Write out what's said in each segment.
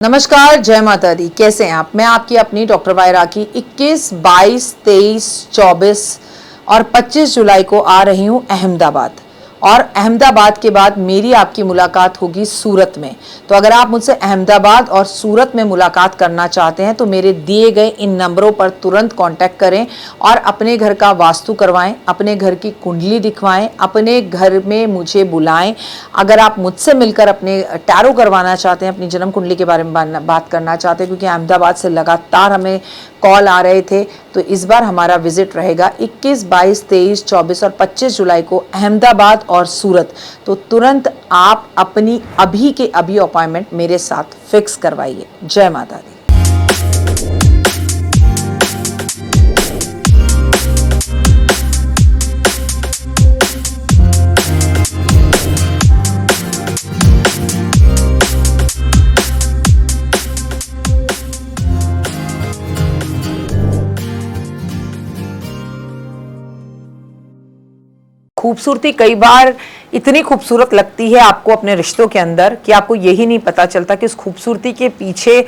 नमस्कार, जय माता दी। कैसे हैं आप? मैं आपकी अपनी डॉक्टर वाई राखी 21, 22, 23, 24 और 25 जुलाई को आ रही हूं अहमदाबाद। और अहमदाबाद के बाद मेरी आपकी मुलाकात होगी सूरत में। तो अगर आप मुझसे अहमदाबाद और सूरत में मुलाकात करना चाहते हैं तो मेरे दिए गए इन नंबरों पर तुरंत कांटेक्ट करें और अपने घर का वास्तु करवाएं, अपने घर की कुंडली दिखवाएं, अपने घर में मुझे बुलाएं। अगर आप मुझसे मिलकर अपने टैरो करवाना चाहते हैं, अपनी जन्म कुंडली के बारे में बात करना चाहते हैं, क्योंकि अहमदाबाद से लगातार हमें कॉल आ रहे थे, तो इस बार हमारा विजिट रहेगा 21, 22, 23, 24 और 25 जुलाई को अहमदाबाद और सूरत। तो तुरंत आप अपनी अभी के अभी अपॉइंटमेंट मेरे साथ फिक्स करवाइए। जय माता दी। खूबसूरती कई बार इतनी खूबसूरत लगती है आपको अपने रिश्तों के अंदर कि आपको यही नहीं पता चलता कि उस खूबसूरती के पीछे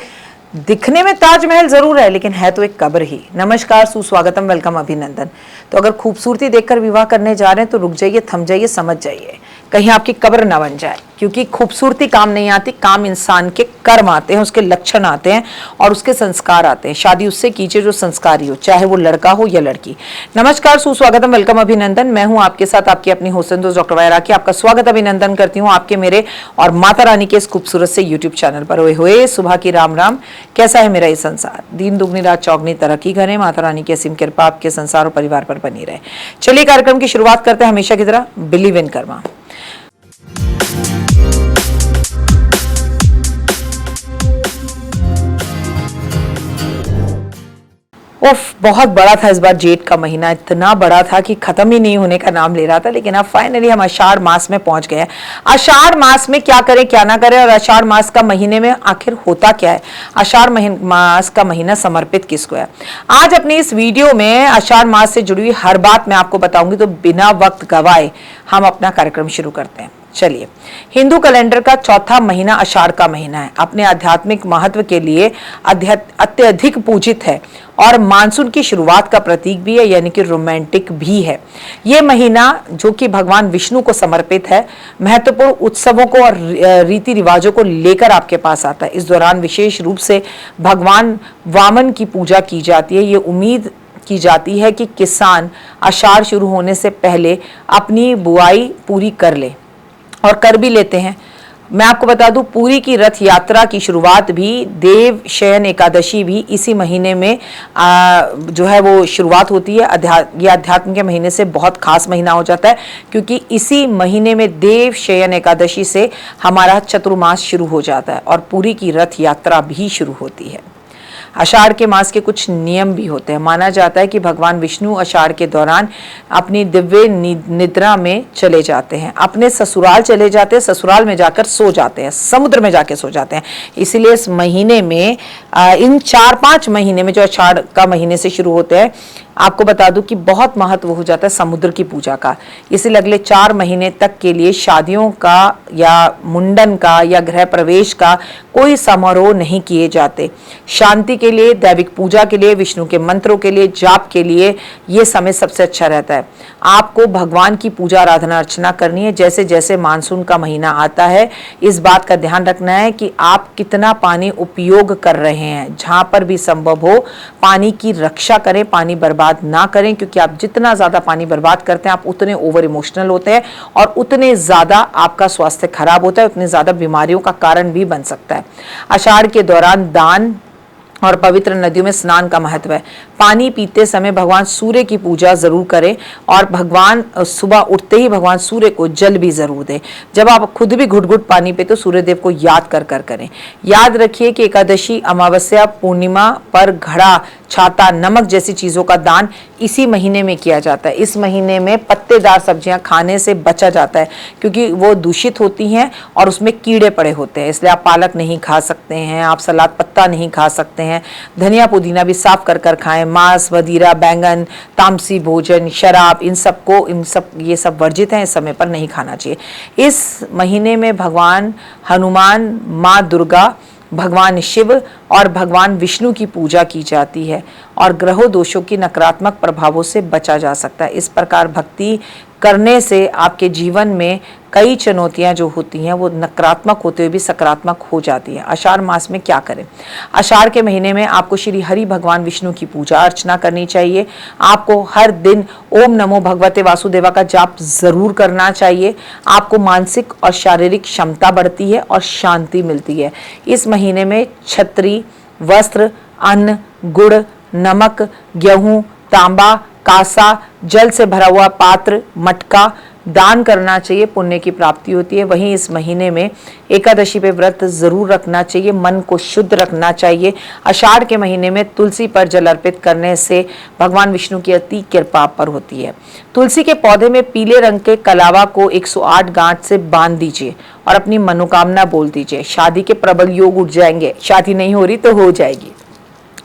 दिखने में ताजमहल जरूर है, लेकिन है तो एक कब्र ही। नमस्कार, सुस्वागतम, वेलकम, अभिनंदन। तो अगर खूबसूरती देखकर विवाह करने जा रहे हैं तो रुक जाइए, थम जाइए, समझ जाइए, कहीं आपकी कब्र ना बन जाए। क्योंकि खूबसूरती काम नहीं आती, काम इंसान के कर्म आते हैं, उसके लक्षण आते हैं और उसके संस्कार आते हैं। शादी उससे कीजिए जो संस्कारी हो, चाहे वो लड़का हो या लड़की। नमस्कार, सुस्वागतम, वेलकम, अभिनंदन। मैं हूं आपके साथ आपकी अपनी होस्ट दोस्त डॉक्टर वाई राखी। आपका स्वागत अभिनंदन करती हूँ आपके, मेरे और माता रानी के इस खूबसूरत से यूट्यूब चैनल पर। हुए हुए सुबह की राम राम। कैसा है मेरा ये संसार? दिन दुगनी रात चौगनी तरक्की करें, माता रानी की असीम कृपा आपके संसार और परिवार पर बनी रहे। चलिए कार्यक्रम की शुरुआत करते हैं हमेशा की तरह बिलीव इन कर्मा। उफ, बहुत बड़ा था इस बार जेठ का महीना, इतना बड़ा था कि खत्म ही नहीं होने का नाम ले रहा था। लेकिन अब फाइनली हम आषाढ़ मास में पहुंच गए हैं। आषाढ़ मास में क्या करें क्या ना करें, और आषाढ़ मास का महीने में आखिर होता क्या है, आषाढ़ मास का महीना समर्पित किसको है। आज अपनी इस वीडियो में आषाढ़ मास से जुड़ी हुई हर बात मैं आपको बताऊंगी। तो बिना वक्त गवाए हम अपना कार्यक्रम शुरू करते हैं। चलिए, हिंदू कैलेंडर का चौथा महीना आषाढ़ का महीना है। अपने आध्यात्मिक महत्व के लिए अत्यधिक पूजित है और मानसून की शुरुआत का प्रतीक भी है, यानी कि रोमांटिक भी है। यह महीना जो कि भगवान विष्णु को समर्पित है, महत्वपूर्ण उत्सवों को और रीति रिवाजों को लेकर आपके पास आता है। इस दौरान विशेष रूप से भगवान वामन की पूजा की जाती है। ये उम्मीद की जाती है कि किसान आषाढ़ शुरू होने से पहले अपनी बुआई पूरी कर ले, और कर भी लेते हैं। मैं आपको बता दूं, पूरी की रथ यात्रा की शुरुआत भी, देव शयन एकादशी भी इसी महीने में जो है वो शुरुआत होती है। ये अध्यात्म के महीने से बहुत खास महीना हो जाता है, क्योंकि इसी महीने में देव शयन एकादशी से हमारा चतुर्मास शुरू हो जाता है और पूरी की रथ यात्रा भी शुरू होती है। आषाढ़ के मास के कुछ नियम भी होते हैं। माना जाता है कि भगवान विष्णु आषाढ़ के दौरान अपनी दिव्य निद्रा में चले जाते हैं, अपने ससुराल चले जाते हैं, ससुराल में जाकर सो जाते हैं, समुद्र में जाकर सो जाते हैं। इसीलिए इस महीने में इन 4-5 महीने में जो आषाढ़ का महीने से शुरू होते हैं, आपको बता दूं कि बहुत महत्व हो जाता है समुद्र की पूजा का। इसलिए अगले 4 महीने तक के लिए शादियों का या मुंडन का या गृह प्रवेश का कोई समारोह नहीं किए जाते। शांति के लिए, दैविक पूजा के लिए, विष्णु के मंत्रों के लिए, जाप के लिए ये समय सबसे अच्छा रहता है। आपको भगवान की पूजा आराधना अर्चना करनी है। जैसे जैसे मानसून का महीना आता है, इस बात का ध्यान रखना है कि आप कितना पानी उपयोग कर रहे हैं। जहां पर भी संभव हो पानी की रक्षा करें, पानी बर्बाद ना करें, क्योंकि आप जितना ज्यादा पानी बर्बाद करते हैं आप उतने ओवर इमोशनल होते हैं और उतने ज्यादा आपका स्वास्थ्य खराब होता है, उतनी ज्यादा बीमारियों का कारण भी बन सकता है। आषाढ़ के दौरान दान और पवित्र नदियों में स्नान का महत्व है। पानी पीते समय भगवान सूर्य की पूजा जरूर करें और भगवान सुबह उठते ही भगवान सूर्य को जल भी जरूर दें। जब आप खुद भी घुट घुट पानी पीते तो सूर्य देव को याद कर करें। याद रखिए कि एकादशी, अमावस्या, पूर्णिमा पर घड़ा, छाता, नमक जैसी चीजों का दान इसी महीने में किया जाता है। इस महीने में पत्तेदार सब्जियां खाने से बचा जाता है, क्योंकि वो दूषित होती हैं और उसमें कीड़े पड़े होते हैं। इसलिए आप पालक नहीं खा सकते हैं, आप सलाद पत्ता नहीं खा सकते हैं, धनिया पुदीना भी साफ कर खाएं। मांस, मदिरा, बैंगन, तामसी भोजन, शराब, ये सब वर्जित हैं, इस समय पर नहीं खाना चाहिए। इस महीने में भगवान हनुमान, माँ दुर्गा भगवान शिव और भगवान विष्णु की पूजा की जाती है और ग्रहों दोषों की नकारात्मक प्रभावों से बचा जा सकता है। इस प्रकार भक्ति करने से आपके जीवन में कई चुनौतियां जो होती हैं वो नकारात्मक होते हुए भी सकारात्मक हो जाती हैं। आषाढ़ मास में क्या करें? आषाढ़ के महीने में आपको श्री हरि भगवान विष्णु की पूजा अर्चना करनी चाहिए। आपको हर दिन ओम नमो भगवते वासुदेवा का जाप जरूर करना चाहिए। आपको मानसिक और शारीरिक क्षमता बढ़ती है और शांति मिलती है। इस महीने में छत्री, वस्त्र, अन्न, गुड़, नमक, गेहूं, तांबा, कासा, जल से भरा हुआ पात्र, मटका दान करना चाहिए, पुण्य की प्राप्ति होती है। वहीं इस महीने में एकादशी पे व्रत जरूर रखना चाहिए, मन को शुद्ध रखना चाहिए। आषाढ़ के महीने में तुलसी पर जल अर्पित करने से भगवान विष्णु की अति कृपा पर होती है। तुलसी के पौधे में पीले रंग के कलावा को 108 गांठ से बांध दीजिए और अपनी मनोकामना बोल दीजिए। शादी के प्रबल योग उठ जाएंगे। शादी नहीं हो रही तो हो जाएगी।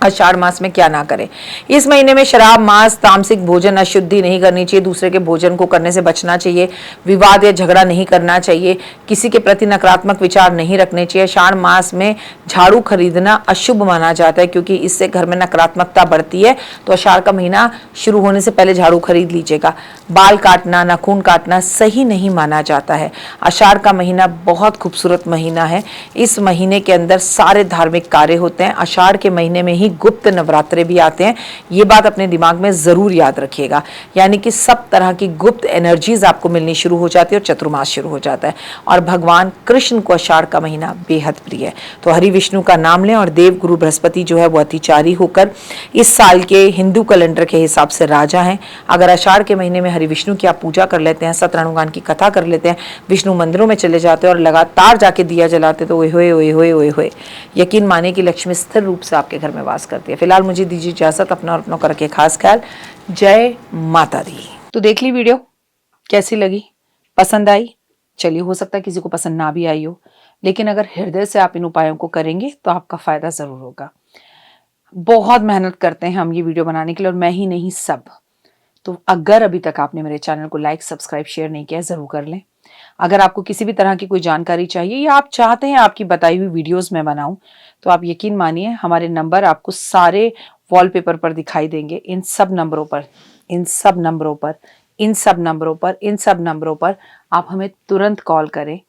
आषाढ़ मास में क्या ना करें? इस महीने में शराब, मांस, तामसिक भोजन, अशुद्धि नहीं करनी चाहिए। दूसरे के भोजन को करने से बचना चाहिए। विवाद या झगड़ा नहीं करना चाहिए। किसी के प्रति नकारात्मक विचार नहीं रखने चाहिए। आषाढ़ मास में झाड़ू खरीदना अशुभ माना जाता है क्योंकि इससे घर में नकारात्मकता बढ़ती है। तो आषाढ़ का महीना शुरू होने से पहले झाड़ू खरीद लीजिएगा। बाल काटना, नाखून काटना सही नहीं माना जाता है। आषाढ़ का महीना बहुत खूबसूरत महीना है। इस महीने के अंदर सारे धार्मिक कार्य होते हैं। आषाढ़ के महीने में ही गुप्त नवरात्रे भी आते हैं। ये बात अपने दिमाग में जरूर याद रखिएगा। यानी कि सब तरह की गुप्त एनर्जीज आपको मिलनी शुरू हो जाती है और चतुर्मास शुरू हो जाता है। और भगवान कृष्ण को आषाढ़ का महीना बेहद प्रिय है। तो हरि विष्णु का नाम लें। और देव गुरु बृहस्पति जो है वो अतिचारी होकर इस साल के हिंदू कैलेंडर के हिसाब से राजा हैं। अगर आषाढ़ के महीने में हरि विष्णु की आप पूजा कर लेते हैं, सतरनुगान की कथा कर लेते हैं, विष्णु मंदिरों में चले जाते हैं और लगातार जाके दिया जलाते तो ओए होए ओए होए ओए होए, यकीन माने कि लक्ष्मी स्थिर रूप से आपके घर में वास करती है। फिलहाल मुझे दीजिए इजाजत। अपना और अपनों करके खास ख्याल। जय माता दी। तो देख ली वीडियो, कैसी लगी? पसंद आई? चलिए, हो सकता है किसी को पसंद ना भी आई हो, लेकिन अगर हृदय से आप इन उपायों को करेंगे तो आपका फायदा जरूर होगा। बहुत मेहनत करते हैं हम ये वीडियो बनाने के लिए, और मैं ही नहीं सब। तो अगर अभी तक आपने मेरे चैनल को लाइक, सब्सक्राइब, शेयर नहीं किया, जरूर कर लें। अगर आपको किसी भी तरह की कोई जानकारी चाहिए या आप चाहते हैं आपकी बताई हुई वीडियोस में बनाऊं, तो आप यकीन मानिए हमारे नंबर आपको सारे वॉलपेपर पर दिखाई देंगे। इन सब नंबरों पर आप हमें तुरंत कॉल करें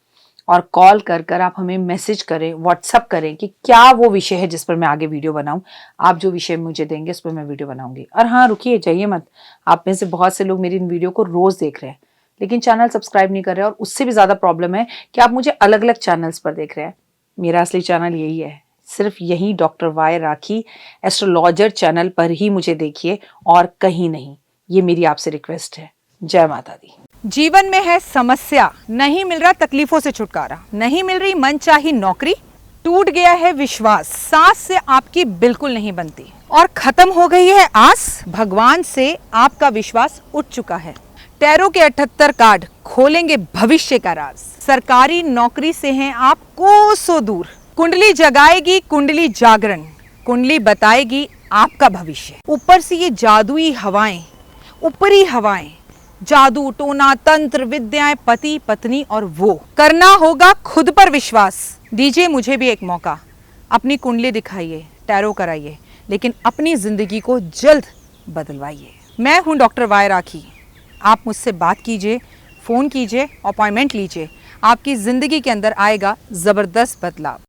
और कॉल कर आप हमें मैसेज करें, व्हाट्सअप करें कि क्या वो विषय है जिस पर मैं आगे वीडियो बनाऊं। आप जो विषय मुझे देंगे उस पर मैं वीडियो बनाऊंगी। और हाँ, रुकिए, जाइए मत। आप में से बहुत से लोग मेरी इन वीडियो को रोज देख रहे हैं लेकिन चैनल सब्सक्राइब नहीं कर रहे हैं, और उससे भी ज्यादा प्रॉब्लम है कि आप मुझे अलग अलग चैनल्स पर देख रहे हैं। मेरा असली चैनल यही है, सिर्फ यही डॉक्टर वाई राखी एस्ट्रोलॉजर चैनल पर ही मुझे देखिए और कहीं नहीं। ये मेरी आपसे रिक्वेस्ट है। जय माता दी। जीवन में है समस्या, नहीं मिल रहा तकलीफों से छुटकारा, नहीं मिल रही मनचाही नौकरी, टूट गया है विश्वास, सांस से आपकी बिल्कुल नहीं बनती और खत्म हो गई है आस, भगवान से आपका विश्वास उठ चुका है। टैरो के 78 कार्ड खोलेंगे भविष्य का राज। सरकारी नौकरी से हैं आप कोसों दूर। कुंडली जगाएगी कुंडली जागरण, कुंडली बताएगी आपका भविष्य। ऊपर से ये जादुई हवाएं, ऊपरी हवाएं, जादू टोना तंत्र विद्याएं, पति पत्नी और वो। करना होगा खुद पर विश्वास। दीजिए मुझे भी एक मौका, अपनी कुंडली दिखाइए, टैरो कराइए, लेकिन अपनी जिंदगी को जल्द बदलवाइए। मैं हूं डॉक्टर वाई राखी। आप मुझसे बात कीजिए, फ़ोन कीजिए, अपॉइंटमेंट लीजिए। आपकी ज़िंदगी के अंदर आएगा ज़बरदस्त बदलाव।